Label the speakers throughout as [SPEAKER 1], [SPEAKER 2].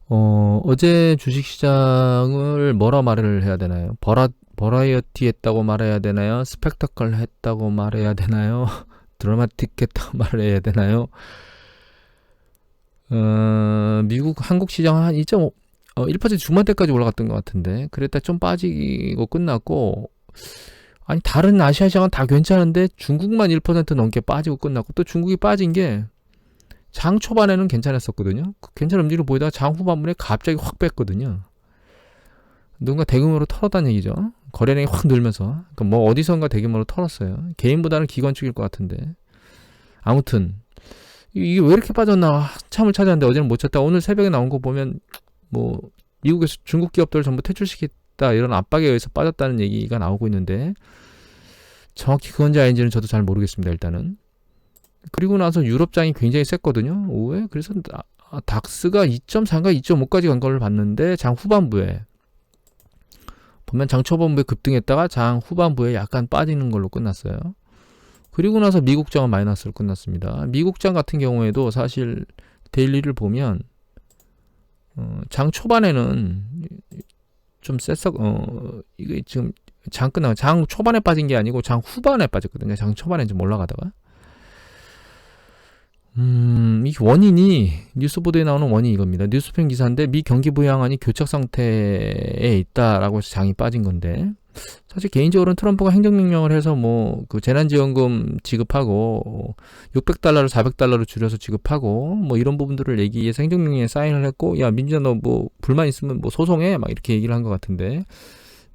[SPEAKER 1] 어제 주식시장을 뭐라 말을 해야 되나요? 버라이어티 했다고 말해야 되나요? 스펙타클 했다고 말해야 되나요? 드라마틱 했다고 말해야 되나요? 한국 시장 한 2.5, 1% 중반대까지 올라갔던 것 같은데, 그랬다 좀 빠지고 끝났고, 아니, 다른 아시아 시장은 다 괜찮은데, 중국만 1% 넘게 빠지고 끝났고, 또 중국이 빠진 게, 장 초반에는 괜찮았었거든요. 괜찮은 움직임을 보이다가 장 후반부에 갑자기 확 뺐거든요. 누군가 대규모로 털었다는 얘기죠. 거래량이 확 늘면서. 그러니까 뭐 어디선가 대규모로 털었어요. 개인보다는 기관 쪽일 것 같은데. 아무튼 이게 왜 이렇게 빠졌나 한참을 찾았는데 어제는 못 찾다. 오늘 새벽에 나온 거 보면 뭐 미국에서 중국 기업들 전부 퇴출시켰다 이런 압박에 의해서 빠졌다는 얘기가 나오고 있는데 정확히 그건지 아닌지는 저도 잘 모르겠습니다. 일단은. 그리고 나서 유럽장이 굉장히 셌거든요. 오후에. 그래서 닥스가 2.4인가 2.5까지 간 걸 봤는데 장 후반부에 보면 장 초반부에 급등했다가 장 후반부에 약간 빠지는 걸로 끝났어요. 그리고 나서 미국장은 마이너스로 끝났습니다. 미국장 같은 경우에도 사실 데일리를 보면 장 초반에는 좀 셌어. 이게 지금 장 끝나고 장 초반에 빠진 게 아니고 장 후반에 빠졌거든요. 장 초반에 좀 올라가다가. 이 원인이 뉴스 보도에 나오는 원인이 이겁니다. 뉴스팬 기사인데 미 경기 부양안이 교착 상태에 있다라고 해서 장이 빠진 건데 사실 개인적으로는 트럼프가 행정명령을 해서 뭐 그 재난지원금 지급하고 600달러를 400달러로 줄여서 지급하고 뭐 이런 부분들을 얘기해서 행정명령에 사인을 했고 야 민주당 너 뭐 불만 있으면 뭐 소송해 막 이렇게 얘기를 한 것 같은데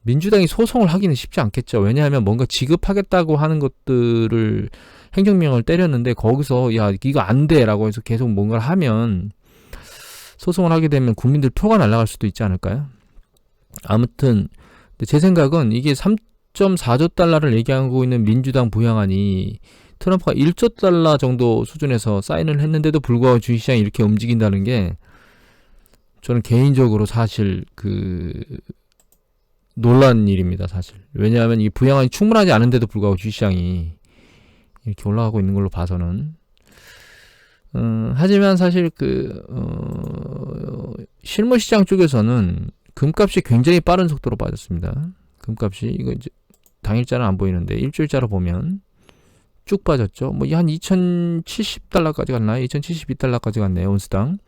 [SPEAKER 1] 민주당이 소송을 하기는 쉽지 않겠죠. 왜냐하면 뭔가 지급하겠다고 하는 것들을 행정명령을 때렸는데 거기서 야 이거 안 돼라고 해서 계속 뭔가를 하면 소송을 하게 되면 국민들 표가 날아갈 수도 있지 않을까요? 아무튼 제 생각은 이게 3.4조 달러를 얘기하고 있는 민주당 부양안이 트럼프가 1조 달러 정도 수준에서 사인을 했는데도 불구하고 주식시장이 이렇게 움직인다는 게 저는 개인적으로 사실 놀란 일입니다. 사실. 왜냐하면 이 부양안이 충분하지 않은데도 불구하고 주식시장이 이렇게 올라가고 있는 걸로 봐서는 하지만 사실 실물시장 쪽에서는 금값이 굉장히 빠른 속도로 빠졌습니다. 금값이 이거 이제 당일자는 안 보이는데 일주일자로 보면 쭉 빠졌죠. 뭐 한 2,070달러까지 갔나요? 2,072달러까지 갔네요. 온스당.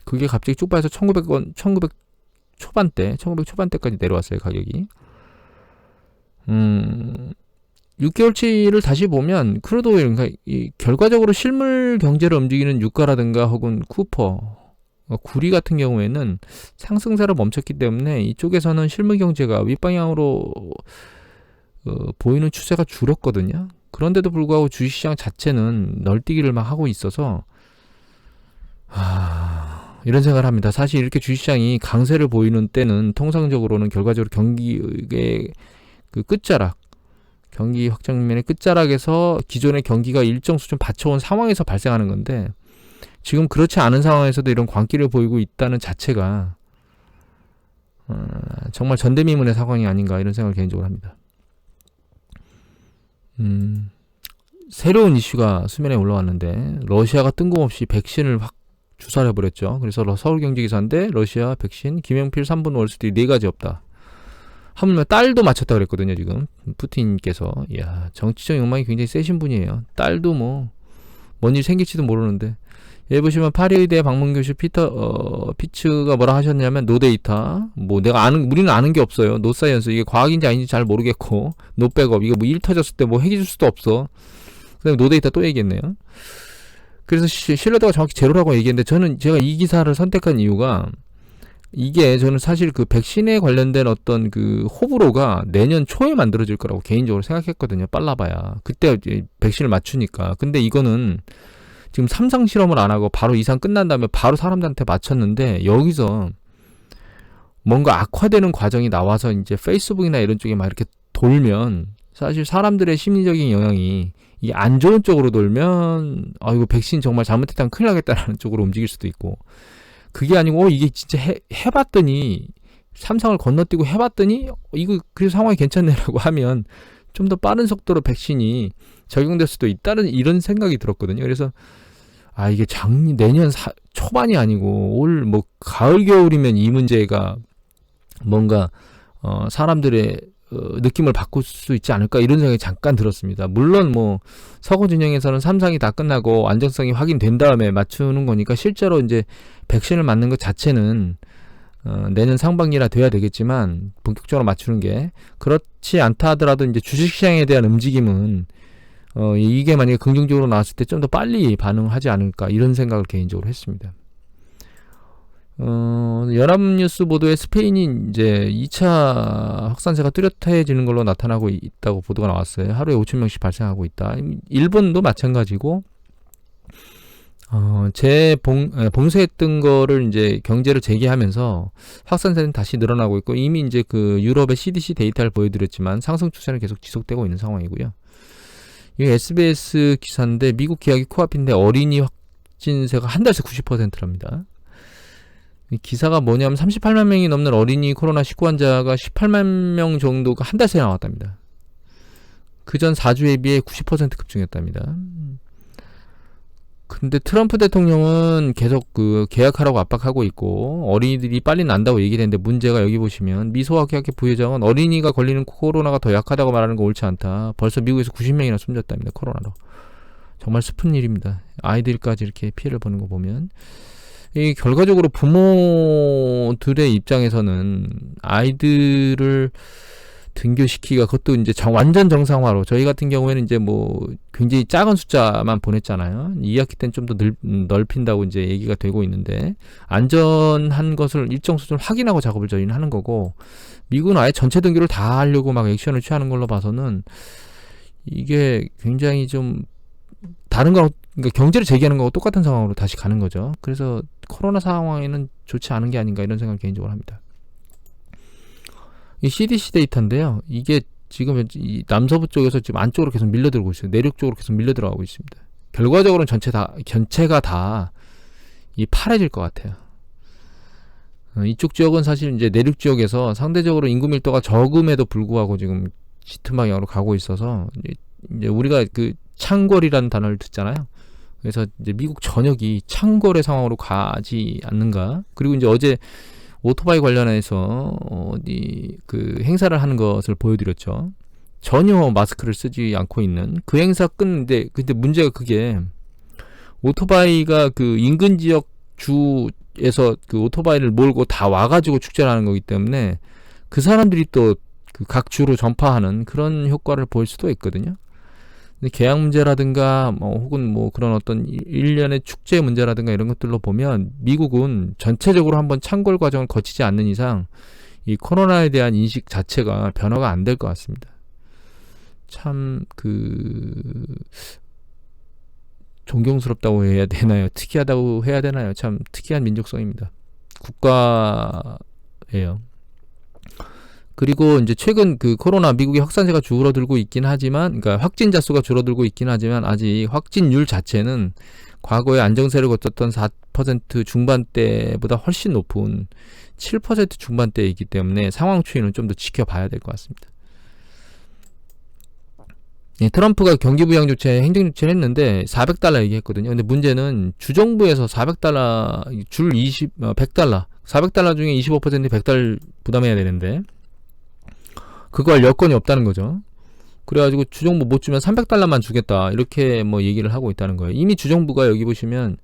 [SPEAKER 1] 그게 갑자기 쭉 빠져서 1,900 초반대까지 내려왔어요. 가격이. 6개월치를 다시 보면 크루드 오일, 그러니까 결과적으로 실물 경제를 움직이는 유가라든가 혹은 쿠퍼, 구리 같은 경우에는 상승세를 멈췄기 때문에 이쪽에서는 실물 경제가 윗방향으로 보이는 추세가 줄었거든요. 그런데도 불구하고 주식시장 자체는 널뛰기를 막 하고 있어서 이런 생각을 합니다. 사실 이렇게 주식시장이 강세를 보이는 때는 통상적으로는 결과적으로 경기의 끝자락, 경기 확장면의 끝자락에서 기존의 경기가 일정 수준 받쳐온 상황에서 발생하는 건데 지금 그렇지 않은 상황에서도 이런 광기를 보이고 있다는 자체가 정말 전대미문의 상황이 아닌가 이런 생각을 개인적으로 합니다. 새로운 이슈가 수면에 올라왔는데 러시아가 뜬금없이 백신을 확 주사를 해버렸죠. 그래서 서울경제기사인데 러시아 백신 김영필 3분 월스트리트 4가지 없다. 하물며 딸도 맞췄다 그랬거든요. 지금 푸틴께서. 이야, 정치적 욕망이 굉장히 세신 분이에요. 딸도 뭐 뭔 일 생길지도 모르는데. 여기 보시면 파리의대 방문교수 피츠가 뭐라 하셨냐면 노데이터, 뭐 우리는 아는 게 없어요. 노사이언스, 이게 과학인지 아닌지 잘 모르겠고, 노백업, 이거 뭐 일 터졌을 때 뭐 해줄 수도 없어. 그다음에 노데이터 또 얘기했네요. 그래서 신뢰도가 정확히 제로라고 얘기했는데 제가 이 기사를 선택한 이유가 이게 저는 사실 백신에 관련된 어떤 호불호가 내년 초에 만들어질 거라고 개인적으로 생각했거든요. 빨라봐야. 그때 백신을 맞추니까. 근데 이거는 지금 3상 실험을 안 하고 바로 2상 끝난 다음에 바로 사람들한테 맞췄는데 여기서 뭔가 악화되는 과정이 나와서 이제 페이스북이나 이런 쪽에 막 이렇게 돌면 사실 사람들의 심리적인 영향이 이게 안 좋은 쪽으로 돌면 이거 백신 정말 잘못했다면 큰일 나겠다라는 쪽으로 움직일 수도 있고 그게 아니고 이게 진짜 해봤더니 3상을 건너뛰고 해봤더니 이거 그래서 상황이 괜찮네라고 하면 좀 더 빠른 속도로 백신이 적용될 수도 있다는 이런 생각이 들었거든요. 그래서 이게 내년 초반이 아니고 올 뭐 가을 겨울이면 이 문제가 뭔가 사람들의 느낌을 바꿀 수 있지 않을까 이런 생각이 잠깐 들었습니다. 물론 뭐 서구 진영에서는 3상이 다 끝나고 안정성이 확인된 다음에 맞추는 거니까 실제로 이제 백신을 맞는 것 자체는 내년 상반기라 돼야 되겠지만 본격적으로 맞추는 게 그렇지 않다 하더라도 이제 주식시장에 대한 움직임은 이게 만약에 긍정적으로 나왔을 때 좀 더 빨리 반응하지 않을까 이런 생각을 개인적으로 했습니다. 연합뉴스 보도에 스페인이 이제 2차 확산세가 뚜렷해지는 걸로 나타나고 있다고 보도가 나왔어요. 하루에 5,000명씩 발생하고 있다. 일본도 마찬가지고, 봉쇄했던 거를 이제 경제를 재개하면서 확산세는 다시 늘어나고 있고, 이미 이제 그 유럽의 CDC 데이터를 보여드렸지만 상승 추세는 계속 지속되고 있는 상황이고요. 이 SBS 기사인데 미국 기약이 코앞인데 어린이 확진세가 한 달 새 90%랍니다. 기사가 뭐냐면 38만 명이 넘는 어린이 코로나19 환자가 18만 명 정도가 한 달 새에 나왔답니다. 그전 4주에 비해 90% 급증했답니다. 근데 트럼프 대통령은 계속 그 계약하라고 압박하고 있고 어린이들이 빨리 난다고 얘기를 했는데 문제가 여기 보시면 미소학회 부회장은 어린이가 걸리는 코로나가 더 약하다고 말하는 거 옳지 않다. 벌써 미국에서 90명이나 숨졌답니다. 코로나로. 정말 슬픈 일입니다. 아이들까지 이렇게 피해를 보는 거 보면 이 결과적으로 부모들의 입장에서는 아이들을 등교시키기가 그것도 이제 완전 정상화로 저희 같은 경우에는 이제 뭐 굉장히 작은 숫자만 보냈잖아요. 2학기 때는 좀 더 넓힌다고 이제 얘기가 되고 있는데 안전한 것을 일정 수준 확인하고 작업을 저희는 하는 거고 미국은 아예 전체 등교를 다 하려고 막 액션을 취하는 걸로 봐서는 이게 굉장히 좀 다른 거 그러니까 경제를 재개하는 거하고 똑같은 상황으로 다시 가는 거죠. 그래서 코로나 상황에는 좋지 않은 게 아닌가 이런 생각을 개인적으로 합니다. 이 CDC 데이터인데요. 이게 지금 이 남서부 쪽에서 지금 안쪽으로 계속 밀려들고 있어요. 내륙 쪽으로 계속 밀려들어가고 있습니다. 결과적으로는 전체가 다 이 파래질 것 같아요. 이쪽 지역은 사실 이제 내륙 지역에서 상대적으로 인구 밀도가 적음에도 불구하고 지금 짙은 방향으로 가고 있어서 이제 우리가 그 창궐이라는 단어를 듣잖아요. 그래서 이제 미국 전역이 창궐의 상황으로 가지 않는가. 그리고 이제 어제 오토바이 관련해서 어디 그 행사를 하는 것을 보여드렸죠. 전혀 마스크를 쓰지 않고 있는 그 행사 끝는데 근데 문제가 그게 오토바이가 그 인근 지역 주에서 그 오토바이를 몰고 다 와가지고 축제를 하는 거기 때문에 그 사람들이 또 그 각 주로 전파하는 그런 효과를 보일 수도 있거든요. 계약 문제라든가 혹은 뭐 그런 어떤 일련의 축제 문제라든가 이런 것들로 보면 미국은 전체적으로 한번 창궐 과정을 거치지 않는 이상 이 코로나에 대한 인식 자체가 변화가 안 될 것 같습니다. 참 존경스럽다고 해야 되나요? 특이하다고 해야 되나요? 참 특이한 민족성입니다. 국가예요. 그리고 이제 최근 그 코로나 미국의 확산세가 줄어들고 있긴 하지만, 그러니까 확진자 수가 줄어들고 있긴 하지만 아직 확진율 자체는 과거에 안정세를 거쳤던 4% 중반대보다 훨씬 높은 7% 중반대이기 때문에 상황 추이는 좀 더 지켜봐야 될 것 같습니다. 예, 트럼프가 경기부양 조치, 행정 조치를 했는데 $400 얘기했거든요. 근데 문제는 주정부에서 $400 $100 $400 중에 25% $100 부담해야 되는데 그거 할 여건이 없다는 거죠. 그래가지고 주정부 못 주면 $300만 주겠다 이렇게 뭐 얘기를 하고 있다는 거예요. 이미 주정부가 여기 보시면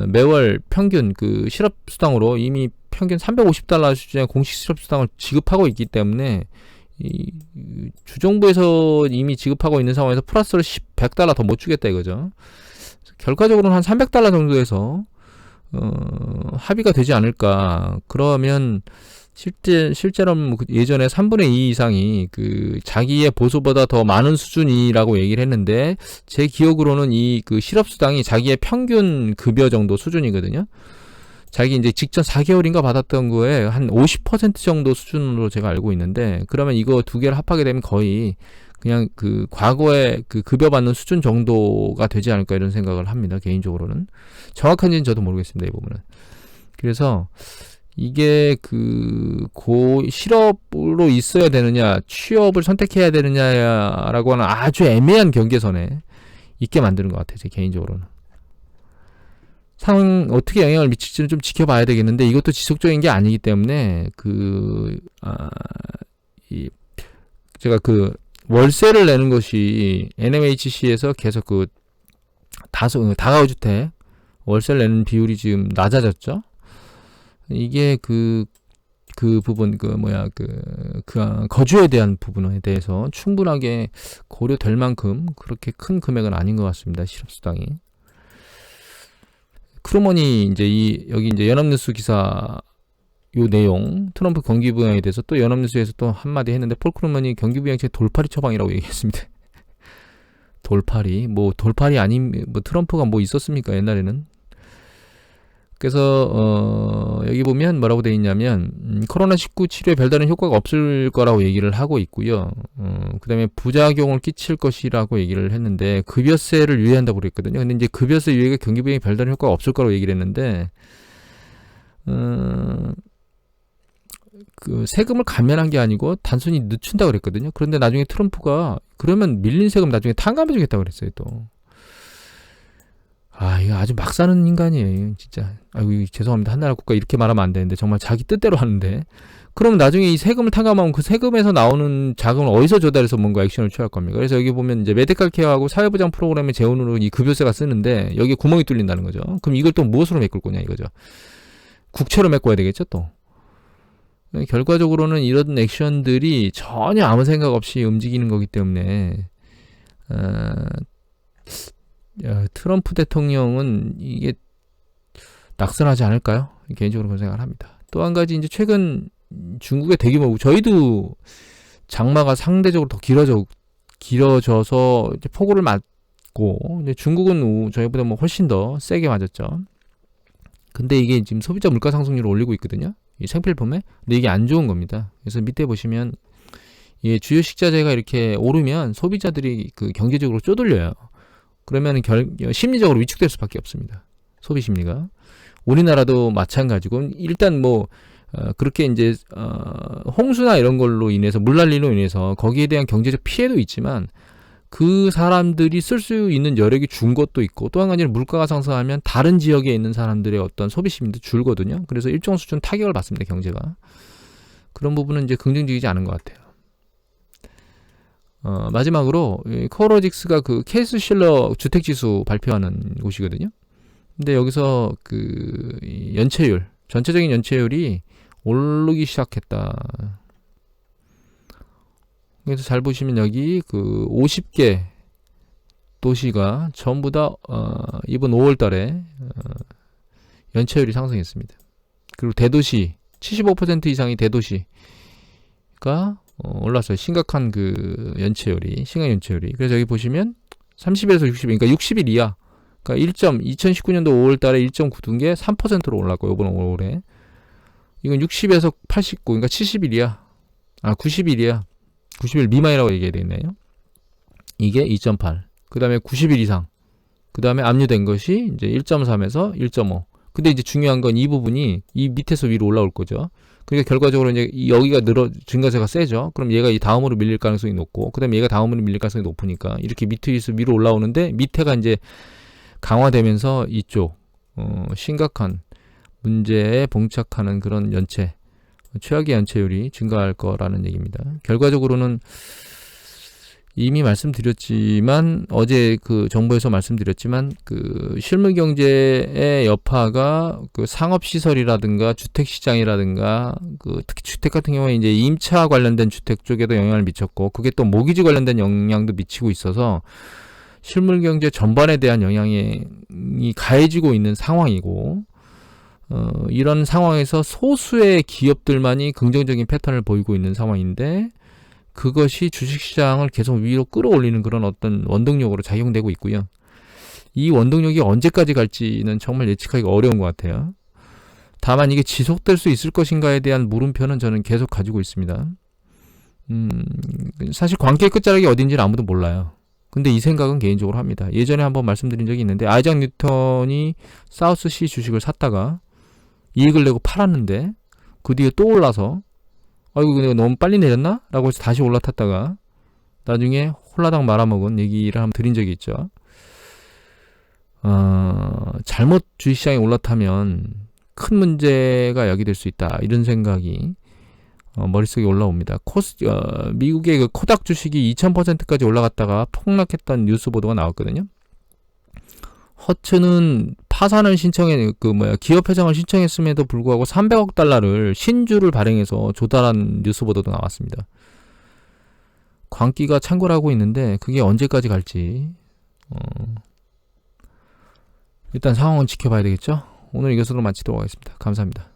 [SPEAKER 1] 매월 평균 그 실업수당으로 이미 평균 $350 수준의 공식 실업수당을 지급하고 있기 때문에 이 주정부에서 이미 지급하고 있는 상황에서 플러스로 $100더 못 주겠다 이거죠. 결과적으로는 한 $300 정도에서 합의가 되지 않을까. 그러면 실제로 예전에 3분의 2 이상이 그 자기의 보수보다 더 많은 수준이라고 얘기를 했는데 제 기억으로는 이 그 실업수당이 자기의 평균 급여 정도 수준이거든요. 자기 이제 직전 4개월인가 받았던 거에 한 50% 정도 수준으로 제가 알고 있는데 그러면 이거 두 개를 합하게 되면 거의 그냥 그 과거에 그 급여 받는 수준 정도가 되지 않을까 이런 생각을 합니다. 개인적으로는. 정확한지는 저도 모르겠습니다. 이 부분은. 그래서 이게 실업으로 있어야 되느냐, 취업을 선택해야 되느냐라고 하는 아주 애매한 경계선에 있게 만드는 것 같아요. 제 개인적으로는. 상황 어떻게 영향을 미칠지는 좀 지켜봐야 되겠는데 이것도 지속적인 게 아니기 때문에 제가 월세를 내는 것이 NMHC에서 계속 다가구주택 월세를 내는 비율이 지금 낮아졌죠. 이게 부분 거주에 대한 부분에 대해서 충분하게 고려될 만큼 그렇게 큰 금액은 아닌 것 같습니다. 실업수당이. 크루먼이 여기 연합뉴스 기사 요 내용 트럼프 경기부양에 대해서 또 연합뉴스에서 또 한마디 했는데 폴 크루먼이 경기부양책 돌팔이 처방이라고 얘기했습니다. 돌팔이 아닌 트럼프가 있었습니까 옛날에는. 그래서 여기 보면 뭐라고 돼 있냐면 코로나19 치료에 별다른 효과가 없을 거라고 얘기를 하고 있고요. 그 다음에 부작용을 끼칠 것이라고 얘기를 했는데 급여세를 유예한다고 그랬거든요. 근데 이제 급여세 유예가 경기부양에 별다른 효과가 없을 거라고 얘기를 했는데 세금을 감면한 게 아니고 단순히 늦춘다고 그랬거든요. 그런데 나중에 트럼프가 그러면 밀린 세금 나중에 탕감해 주겠다고 그랬어요, 또. 이거 아주 막 사는 인간이에요, 진짜. 아이고, 죄송합니다. 한나라 국가 이렇게 말하면 안 되는데, 정말 자기 뜻대로 하는데. 그러면 나중에 이 세금을 탕감하면 그 세금에서 나오는 자금을 어디서 조달해서 뭔가 액션을 취할 겁니까? 그래서 여기 보면 이제 메디컬 케어하고 사회보장 프로그램의 재원으로 이 급여세가 쓰는데, 여기에 구멍이 뚫린다는 거죠. 그럼 이걸 또 무엇으로 메꿀 거냐, 이거죠. 국채로 메꿔야 되겠죠, 또. 결과적으로는 이런 액션들이 전혀 아무 생각 없이 움직이는 거기 때문에, 트럼프 대통령은 이게 낙선하지 않을까요? 개인적으로 그런 생각을 합니다. 또 한 가지 이제 최근 중국의 대규모 저희도 장마가 상대적으로 더 길어져서 이제 폭우를 맞고 이제 중국은 저희보다 훨씬 더 세게 맞았죠. 근데 이게 지금 소비자 물가 상승률을 올리고 있거든요. 이 생필품에. 근데 이게 안 좋은 겁니다. 그래서 밑에 보시면 이 주요 식자재가 이렇게 오르면 소비자들이 경제적으로 쪼들려요. 그러면 심리적으로 위축될 수밖에 없습니다. 소비 심리가. 우리나라도 마찬가지고 일단 그렇게 이제 홍수나 이런 걸로 인해서 물난리로 인해서 거기에 대한 경제적 피해도 있지만 그 사람들이 쓸 수 있는 여력이 준 것도 있고 또 한 가지는 물가가 상승하면 다른 지역에 있는 사람들의 어떤 소비 심리도 줄거든요. 그래서 일정 수준 타격을 받습니다. 경제가. 그런 부분은 이제 긍정적이지 않은 것 같아요. 마지막으로 코어로직스가 케이스 실러 주택지수 발표하는 곳이거든요. 근데 여기서 연체율, 전체적인 연체율이 오르기 시작했다. 그래서 잘 보시면 여기 50개 도시가 전부 다 이번 5월 달에 연체율이 상승했습니다. 그리고 대도시 75% 이상이 대도시가 올랐어요. 심각한 시간 연체율이. 그래서 여기 보시면 30에서 60, 그러니까 60일 이하. 그러니까 2019년도 5월 달에 1.9둔 게 3%로 올랐고, 이번 5월에. 이건 60에서 89, 그러니까 70일 이하. 90일 이하. 90일 미만이라고 얘기해야 되겠네요. 이게 2.8. 그 다음에 90일 이상. 그 다음에 압류된 것이 이제 1.3에서 1.5. 근데 이제 중요한 건 이 부분이 이 밑에서 위로 올라올 거죠. 그러니까 결과적으로 이제 여기가 증가세가 세죠. 그럼 얘가 이 다음으로 밀릴 가능성이 높고, 그 다음에 얘가 다음으로 밀릴 가능성이 높으니까 이렇게 밑에서 위로 올라오는데 밑에가 이제 강화되면서 이쪽 심각한 문제에 봉착하는 그런 최악의 연체율이 증가할 거라는 얘기입니다. 결과적으로는 이미 말씀드렸지만 어제 정부에서 말씀드렸지만 실물 경제의 여파가 상업시설이라든가 주택시장이라든가 특히 주택 같은 경우에 이제 임차 관련된 주택 쪽에도 영향을 미쳤고 그게 또 모기지 관련된 영향도 미치고 있어서 실물 경제 전반에 대한 영향이 가해지고 있는 상황이고 이런 상황에서 소수의 기업들만이 긍정적인 패턴을 보이고 있는 상황인데 그것이 주식시장을 계속 위로 끌어올리는 그런 어떤 원동력으로 작용되고 있고요. 이 원동력이 언제까지 갈지는 정말 예측하기가 어려운 것 같아요. 다만 이게 지속될 수 있을 것인가에 대한 물음표는 저는 계속 가지고 있습니다. 사실 관계의 끝자락이 어딘지는 아무도 몰라요. 근데 이 생각은 개인적으로 합니다. 예전에 한번 말씀드린 적이 있는데 아이작 뉴턴이 사우스시 주식을 샀다가 이익을 내고 팔았는데 그 뒤에 또 올라서 아이고 내가 너무 빨리 내렸나? 라고 해서 다시 올라탔다가 나중에 홀라당 말아먹은 얘기를 한번 드린 적이 있죠. 잘못 주식시장에 올라타면 큰 문제가 야기될 수 있다. 이런 생각이 머릿속에 올라옵니다. 미국의 그 코닥 주식이 2000%까지 올라갔다가 폭락했던 뉴스 보도가 나왔거든요. 허츠는 파산을 기업 회장을 신청했음에도 불구하고 300억 달러를 신주를 발행해서 조달한 뉴스 보도도 나왔습니다. 광기가 창궐하고 있는데 그게 언제까지 갈지 일단 상황은 지켜봐야 되겠죠. 오늘 이것으로 마치도록 하겠습니다. 감사합니다.